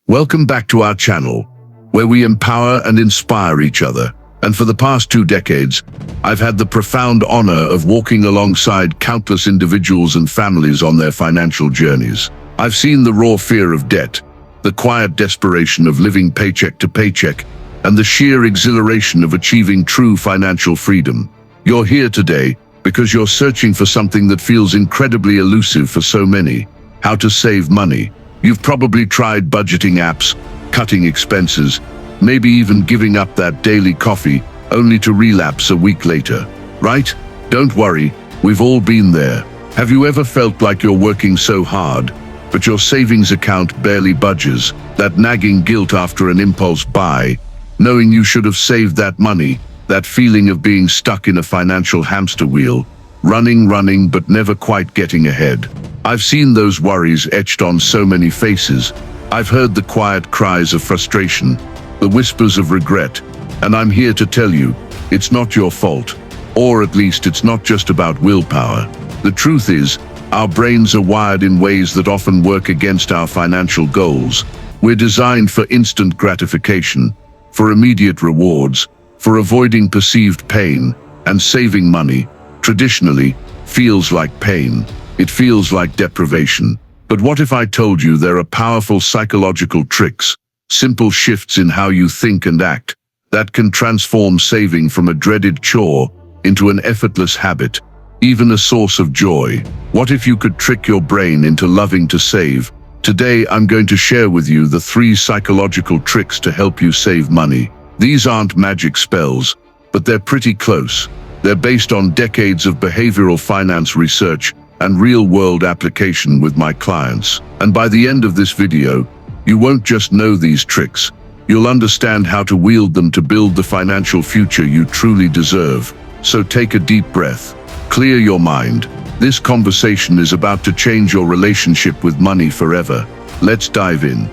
Welcome back to our channel, where we empower and inspire each other. And for the past 2 decades, I've had the profound honor of walking alongside countless individuals and families on their financial journeys. I've seen the raw fear of debt, the quiet desperation of living paycheck to paycheck, and the sheer exhilaration of achieving true financial freedom. You're here today because you're searching for something that feels incredibly elusive for so many: how to save money. You've probably tried budgeting apps, cutting expenses, maybe even giving up that daily coffee, only to relapse a week later, right? Don't worry, we've all been there. Have you ever felt like you're working so hard, but your savings account barely budges? That nagging guilt after an impulse buy, knowing you should have saved that money, that feeling of being stuck in a financial hamster wheel, running, but never quite getting ahead. I've seen those worries etched on so many faces. I've heard the quiet cries of frustration, the whispers of regret, and I'm here to tell you, it's not your fault. Or at least it's not just about willpower. The truth is, our brains are wired in ways that often work against our financial goals. We're designed for instant gratification, for immediate rewards, for avoiding perceived pain, and saving money, traditionally, feels like pain. It feels like deprivation. But what if I told you there are powerful psychological tricks, simple shifts in how you think and act, that can transform saving from a dreaded chore into an effortless habit, even a source of joy? What if you could trick your brain into loving to save? Today, I'm going to share with you the 3 psychological tricks to help you save money. These aren't magic spells, but they're pretty close. They're based on decades of behavioral finance research and real-world application with my clients. And by the end of this video, you won't just know these tricks, you'll understand how to wield them to build the financial future you truly deserve. So take a deep breath, clear your mind. This conversation is about to change your relationship with money forever. Let's dive in.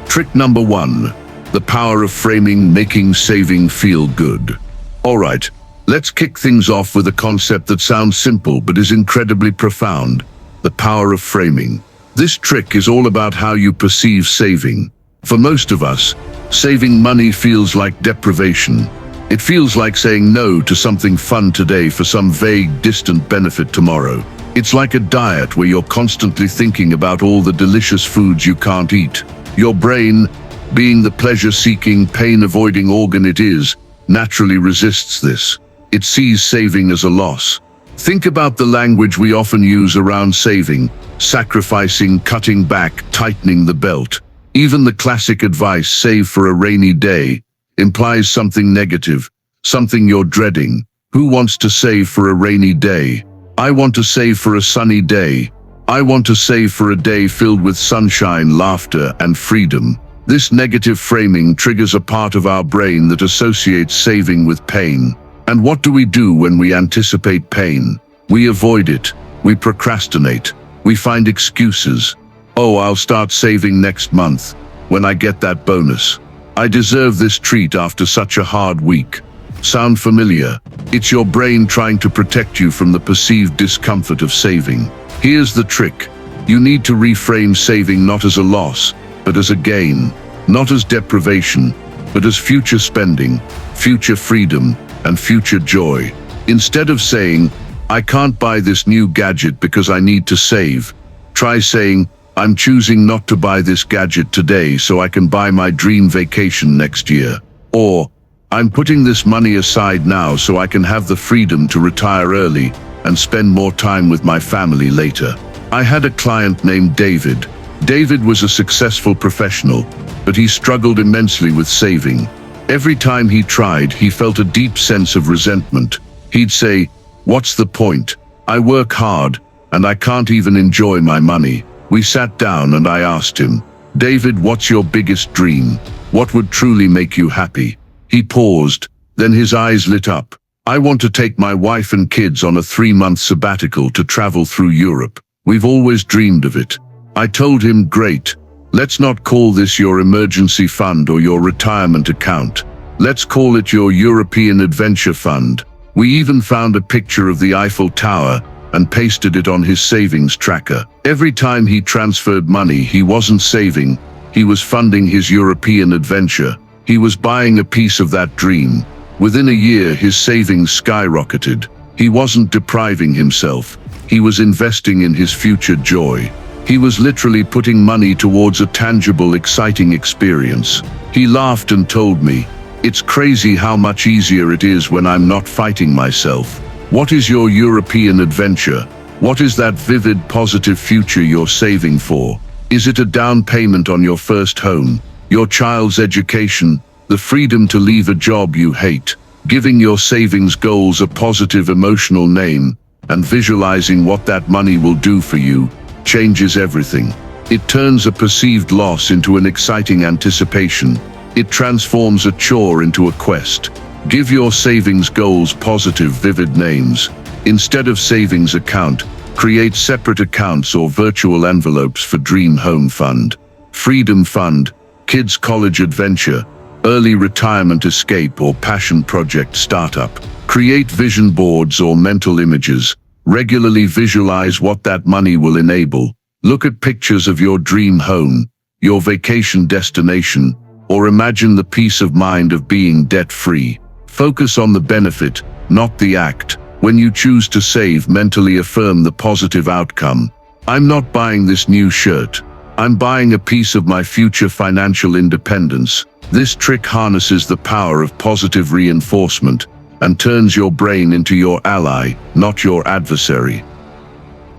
Trick number 1, the power of framing, making saving feel good. All right, let's kick things off with a concept that sounds simple but is incredibly profound: the power of framing. This trick is all about how you perceive saving. For most of us, saving money feels like deprivation. It feels like saying no to something fun today for some vague, distant benefit tomorrow. It's like a diet where you're constantly thinking about all the delicious foods you can't eat. Your brain, being the pleasure-seeking, pain-avoiding organ it is, naturally resists this. It sees saving as a loss. Think about the language we often use around saving: sacrificing, cutting back, tightening the belt. Even the classic advice, save for a rainy day, implies something negative, something you're dreading. Who wants to save for a rainy day? I want to save for a sunny day. I want to save for a day filled with sunshine, laughter, and freedom. This negative framing triggers a part of our brain that associates saving with pain. And what do we do when we anticipate pain? We avoid it. We procrastinate. We find excuses. Oh, I'll start saving next month, when I get that bonus. I deserve this treat after such a hard week. Sound familiar? It's your brain trying to protect you from the perceived discomfort of saving. Here's the trick. You need to reframe saving not as a loss, but as a gain. Not as deprivation, but as future spending, future freedom, and future joy. Instead of saying, I can't buy this new gadget because I need to save, try saying, I'm choosing not to buy this gadget today so I can buy my dream vacation next year. Or, I'm putting this money aside now so I can have the freedom to retire early and spend more time with my family later. I had a client named David. David was a successful professional, but he struggled immensely with saving. Every time he tried, he felt a deep sense of resentment. He'd say, "What's the point? I work hard, and I can't even enjoy my money." We sat down and I asked him, "David, what's your biggest dream? What would truly make you happy?" He paused, then his eyes lit up. "I want to take my wife and kids on a 3-month sabbatical to travel through Europe. We've always dreamed of it." I told him, "Great. Let's not call this your emergency fund or your retirement account. Let's call it your European adventure fund." We even found a picture of the Eiffel Tower and pasted it on his savings tracker. Every time he transferred money, he wasn't saving, he was funding his European adventure. He was buying a piece of that dream. Within a year, his savings skyrocketed. He wasn't depriving himself. He was investing in his future joy. He was literally putting money towards a tangible, exciting experience. He laughed and told me, "It's crazy how much easier it is when I'm not fighting myself." What is your European adventure? What is that vivid, positive future you're saving for? Is it a down payment on your first home, your child's education, the freedom to leave a job you hate? Giving your savings goals a positive emotional name and visualizing what that money will do for you changes everything. It turns a perceived loss into an exciting anticipation. It transforms a chore into a quest. Give your savings goals positive, vivid names. Instead of savings account, create separate accounts or virtual envelopes for Dream Home Fund, Freedom Fund, Kids College Adventure, Early Retirement Escape, or Passion Project Startup. Create vision boards or mental images. Regularly visualize what that money will enable. Look at pictures of your dream home, your vacation destination, or imagine the peace of mind of being debt-free. Focus on the benefit, not the act. When you choose to save, mentally affirm the positive outcome. I'm not buying this new shirt. I'm buying a piece of my future financial independence. This trick harnesses the power of positive reinforcement and turns your brain into your ally, not your adversary.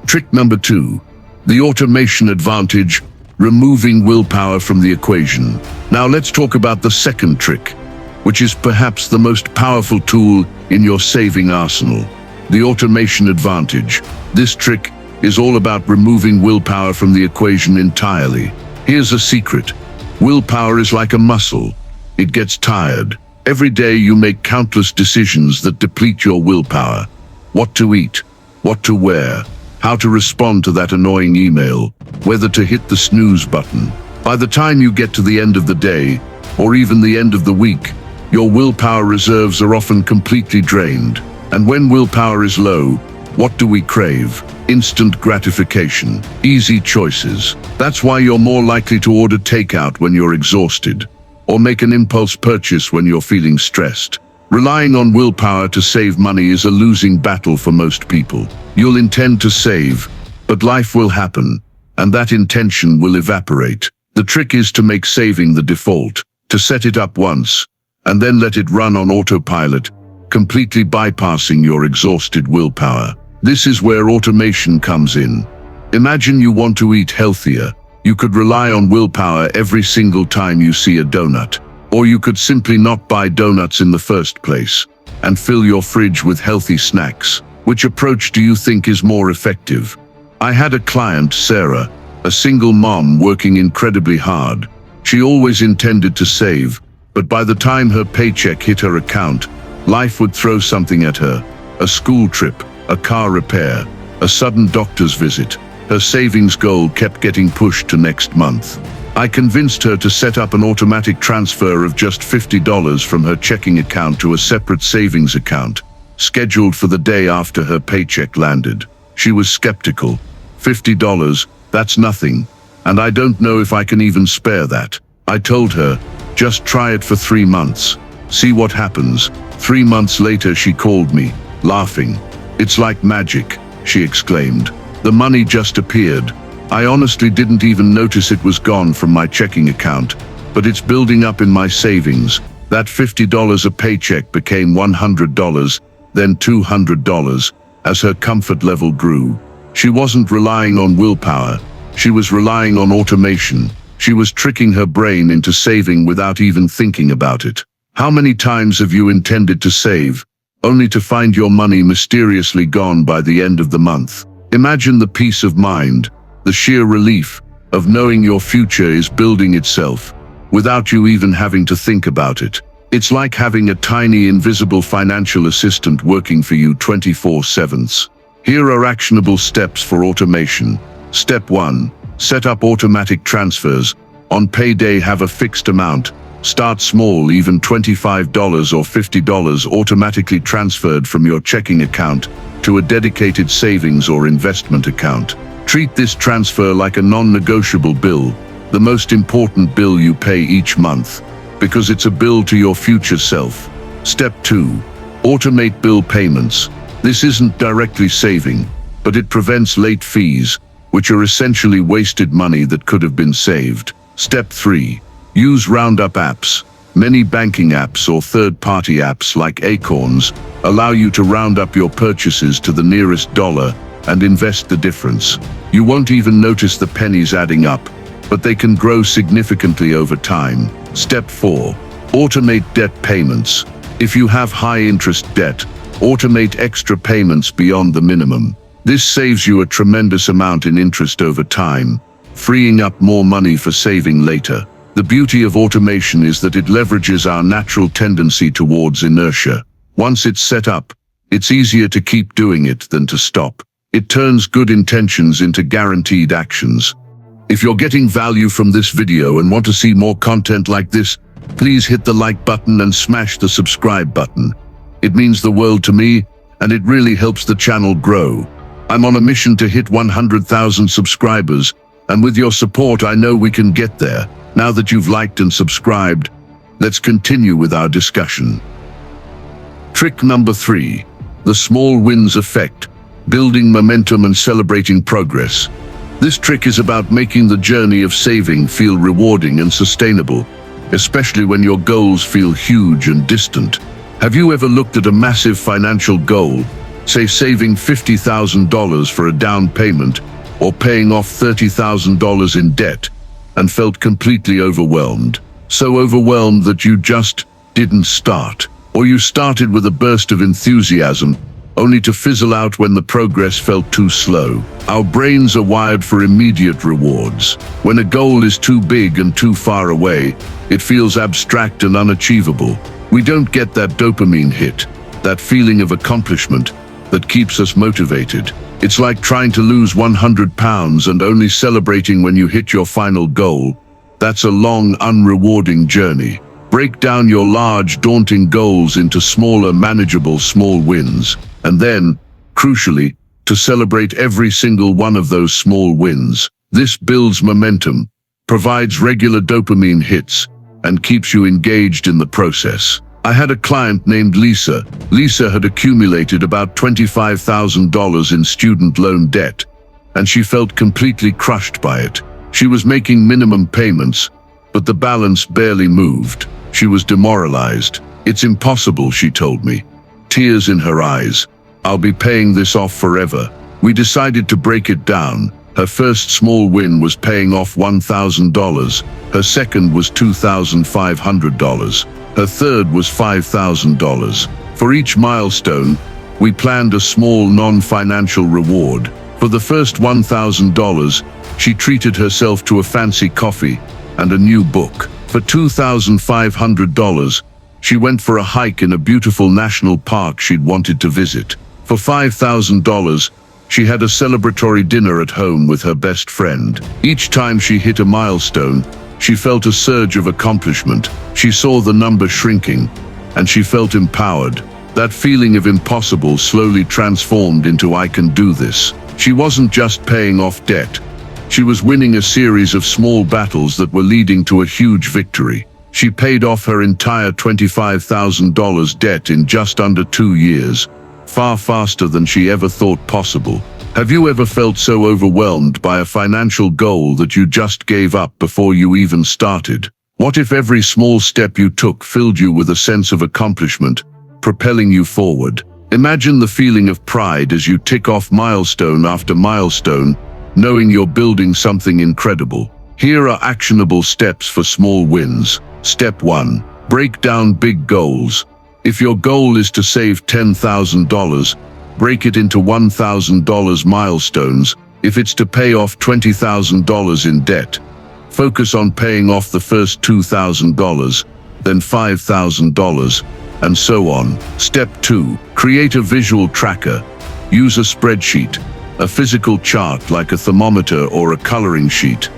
Trick number 2, the automation advantage, removing willpower from the equation. Now let's talk about the second trick, which is perhaps the most powerful tool in your saving arsenal, the automation advantage. This trick is all about removing willpower from the equation entirely. Here's a secret. Willpower is like a muscle. It gets tired. Every day you make countless decisions that deplete your willpower. What to eat, what to wear, how to respond to that annoying email, whether to hit the snooze button. By the time you get to the end of the day, or even the end of the week, your willpower reserves are often completely drained. And when willpower is low, what do we crave? Instant gratification, easy choices. That's why you're more likely to order takeout when you're exhausted, or make an impulse purchase when you're feeling stressed. Relying on willpower to save money is a losing battle for most people. You'll intend to save, but life will happen, and that intention will evaporate. The trick is to make saving the default, to set it up once, and then let it run on autopilot, completely bypassing your exhausted willpower. This is where automation comes in. Imagine you want to eat healthier. You could rely on willpower every single time you see a donut. Or you could simply not buy donuts in the first place and fill your fridge with healthy snacks. Which approach do you think is more effective? I had a client, Sarah, a single mom working incredibly hard. She always intended to save, but by the time her paycheck hit her account, life would throw something at her. A school trip, a car repair, a sudden doctor's visit. Her savings goal kept getting pushed to next month. I convinced her to set up an automatic transfer of just $50 from her checking account to a separate savings account, scheduled for the day after her paycheck landed. She was skeptical. $50, that's nothing, and I don't know if I can even spare that. I told her, just try it for 3 months. See what happens. 3 months later she called me, laughing. It's like magic, she exclaimed. The money just appeared. I honestly didn't even notice it was gone from my checking account, but it's building up in my savings. That $50 a paycheck became $100, then $200, as her comfort level grew. She wasn't relying on willpower. She was relying on automation. She was tricking her brain into saving without even thinking about it. How many times have you intended to save, only to find your money mysteriously gone by the end of the month? Imagine the peace of mind, the sheer relief of knowing your future is building itself, without you even having to think about it. It's like having a tiny invisible financial assistant working for you 24/7. Here are actionable steps for automation. Step 1. Set up automatic transfers. On payday, have a fixed amount, Start small, even $25 or $50 automatically transferred from your checking account to a dedicated savings or investment account. Treat this transfer like a non-negotiable bill, the most important bill you pay each month, because it's a bill to your future self. Step 2. Automate bill payments. This isn't directly saving, but it prevents late fees, which are essentially wasted money that could have been saved. Step 3. Use roundup apps. Many banking apps or third-party apps like Acorns allow you to round up your purchases to the nearest dollar and invest the difference. You won't even notice the pennies adding up, but they can grow significantly over time. Step 4. Automate debt payments. If you have high-interest debt, automate extra payments beyond the minimum. This saves you a tremendous amount in interest over time, freeing up more money for saving later. The beauty of automation is that it leverages our natural tendency towards inertia. Once it's set up, it's easier to keep doing it than to stop. It turns good intentions into guaranteed actions. If you're getting value from this video and want to see more content like this, please hit the like button and smash the subscribe button. It means the world to me, and it really helps the channel grow. I'm on a mission to hit 100,000 subscribers, and with your support I know we can get there. Now that you've liked and subscribed, let's continue with our discussion. Trick number 3. The small wins effect. Building momentum and celebrating progress. This trick is about making the journey of saving feel rewarding and sustainable, especially when your goals feel huge and distant. Have you ever looked at a massive financial goal, say saving $50,000 for a down payment or paying off $30,000 in debt, and felt completely overwhelmed? So overwhelmed that you just didn't start. Or you started with a burst of enthusiasm, only to fizzle out when the progress felt too slow. Our brains are wired for immediate rewards. When a goal is too big and too far away, it feels abstract and unachievable. We don't get that dopamine hit, that feeling of accomplishment that keeps us motivated. It's like trying to lose 100 pounds and only celebrating when you hit your final goal. That's a long, unrewarding journey. Break down your large, daunting goals into smaller, manageable small wins. And then, crucially, to celebrate every single one of those small wins. This builds momentum, provides regular dopamine hits, and keeps you engaged in the process. I had a client named Lisa. Lisa had accumulated about $25,000 in student loan debt, and she felt completely crushed by it. She was making minimum payments, but the balance barely moved. She was demoralized. "It's impossible," she told me, tears in her eyes. "I'll be paying this off forever." We decided to break it down. Her first small win was paying off $1,000. Her second was $2,500. Her third was $5,000. For each milestone, we planned a small non-financial reward. For the first $1,000, she treated herself to a fancy coffee and a new book. For $2,500, she went for a hike in a beautiful national park she'd wanted to visit. For $5,000, she had a celebratory dinner at home with her best friend. Each time she hit a milestone, she felt a surge of accomplishment. She saw the number shrinking, and she felt empowered. That feeling of impossible slowly transformed into "I can do this." She wasn't just paying off debt. She was winning a series of small battles that were leading to a huge victory. She paid off her entire $25,000 debt in just under 2 years, far faster than she ever thought possible. Have you ever felt so overwhelmed by a financial goal that you just gave up before you even started? What if every small step you took filled you with a sense of accomplishment, propelling you forward? Imagine the feeling of pride as you tick off milestone after milestone, knowing you're building something incredible. Here are actionable steps for small wins. Step 1. Break down big goals. If your goal is to save $10,000, break it into $1,000 milestones. If it's to pay off $20,000 in debt, focus on paying off the first $2,000, then $5,000, and so on. Step 2. Create a visual tracker. Use a spreadsheet, a physical chart like a thermometer or a coloring sheet,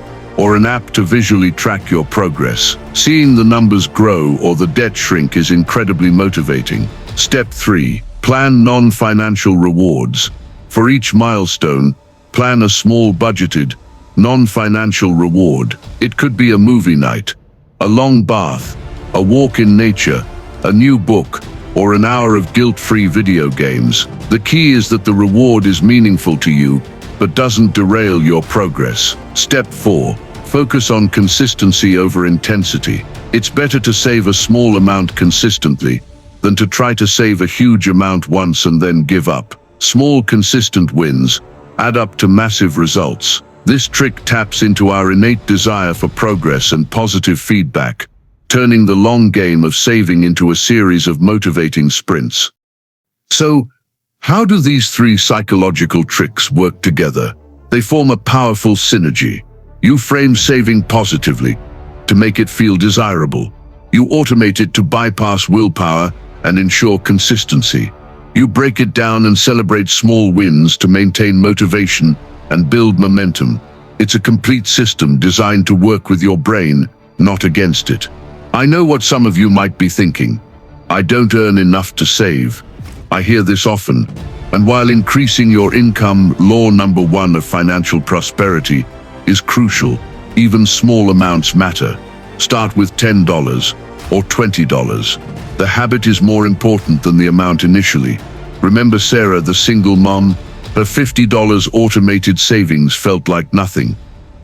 or an app to visually track your progress. Seeing the numbers grow or the debt shrink is incredibly motivating. Step 3. Plan non-financial rewards. For each milestone, plan a small budgeted, non-financial reward. It could be a movie night, a long bath, a walk in nature, a new book, or an hour of guilt-free video games. The key is that the reward is meaningful to you, but doesn't derail your progress. Step 4. Focus on consistency over intensity. It's better to save a small amount consistently than to try to save a huge amount once and then give up. Small, consistent wins add up to massive results. This trick taps into our innate desire for progress and positive feedback, turning the long game of saving into a series of motivating sprints. So, how do these 3 psychological tricks work together? They form a powerful synergy. You frame saving positively to make it feel desirable. You automate it to bypass willpower and ensure consistency. You break it down and celebrate small wins to maintain motivation and build momentum. It's a complete system designed to work with your brain, not against it. I know what some of you might be thinking. I don't earn enough to save. I hear this often. And while increasing your income, law number 1 of financial prosperity, is crucial, even small amounts matter. Start with $10 or $20. The habit is more important than the amount initially. Remember Sarah, the single mom? Her $50 automated savings felt like nothing,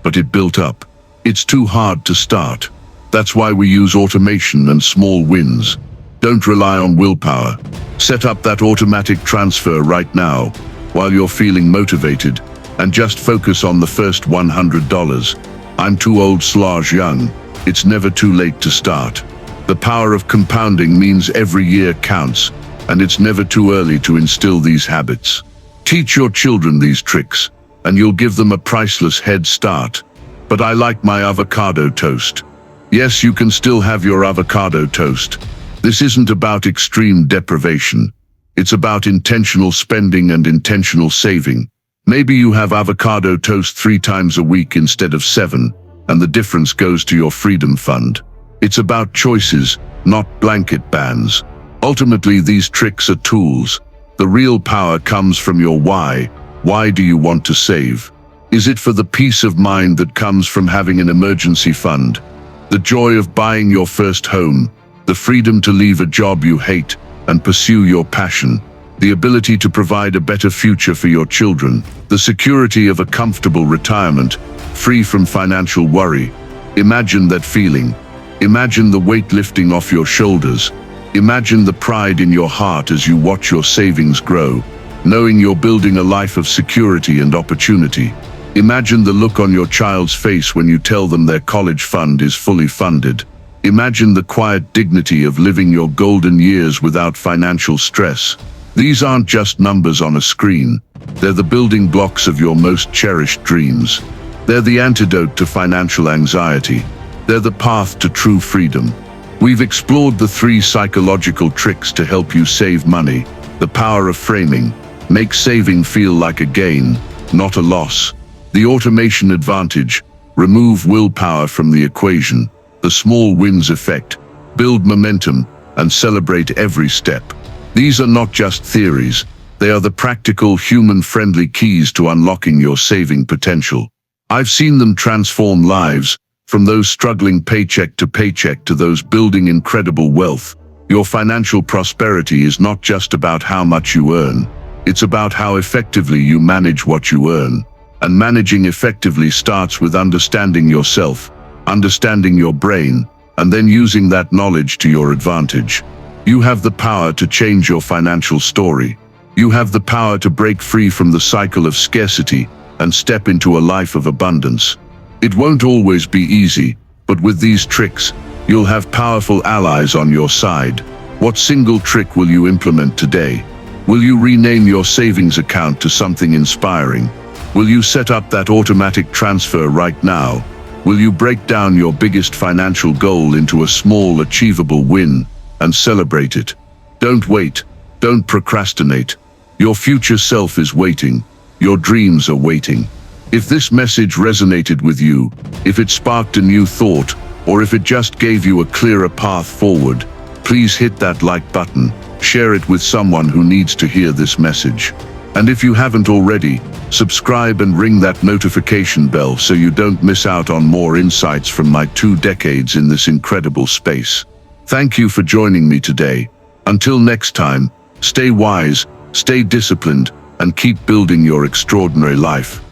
but it built up. It's too hard to start. That's why we use automation and small wins. Don't rely on willpower. Set up that automatic transfer right now while you're feeling motivated, and just focus on the first $100. I'm too old/young. It's never too late to start. The power of compounding means every year counts, and it's never too early to instill these habits. Teach your children these tricks, and you'll give them a priceless head start. But I like my avocado toast. Yes, you can still have your avocado toast. This isn't about extreme deprivation. It's about intentional spending and intentional saving. Maybe you have avocado toast 3 times a week instead of 7, and the difference goes to your freedom fund. It's about choices, not blanket bans. Ultimately, these tricks are tools. The real power comes from your why. Why do you want to save? Is it for the peace of mind that comes from having an emergency fund? The joy of buying your first home? The freedom to leave a job you hate and pursue your passion? The ability to provide a better future for your children? The security of a comfortable retirement, free from financial worry? Imagine that feeling. Imagine the weight lifting off your shoulders. Imagine the pride in your heart as you watch your savings grow, knowing you're building a life of security and opportunity. Imagine the look on your child's face when you tell them their college fund is fully funded. Imagine the quiet dignity of living your golden years without financial stress. These aren't just numbers on a screen. They're the building blocks of your most cherished dreams. They're the antidote to financial anxiety. They're the path to true freedom. We've explored the 3 psychological tricks to help you save money. The power of framing. Make saving feel like a gain, not a loss. The automation advantage. Remove willpower from the equation. The small wins effect. Build momentum and celebrate every step. These are not just theories. They are the practical, human-friendly keys to unlocking your saving potential. I've seen them transform lives, from those struggling paycheck to paycheck to those building incredible wealth. Your financial prosperity is not just about how much you earn. It's about how effectively you manage what you earn. And managing effectively starts with understanding yourself, understanding your brain, and then using that knowledge to your advantage. You have the power to change your financial story. You have the power to break free from the cycle of scarcity and step into a life of abundance. It won't always be easy, but with these tricks, you'll have powerful allies on your side. What single trick will you implement today? Will you rename your savings account to something inspiring? Will you set up that automatic transfer right now? Will you break down your biggest financial goal into a small, achievable win and celebrate it? Don't wait. Don't procrastinate. Your future self is waiting. Your dreams are waiting. If this message resonated with you, if it sparked a new thought, or if it just gave you a clearer path forward, please hit that like button, share it with someone who needs to hear this message. And if you haven't already, subscribe and ring that notification bell so you don't miss out on more insights from my 2 decades in this incredible space. Thank you for joining me today. Until next time, stay wise, stay disciplined, and keep building your extraordinary life.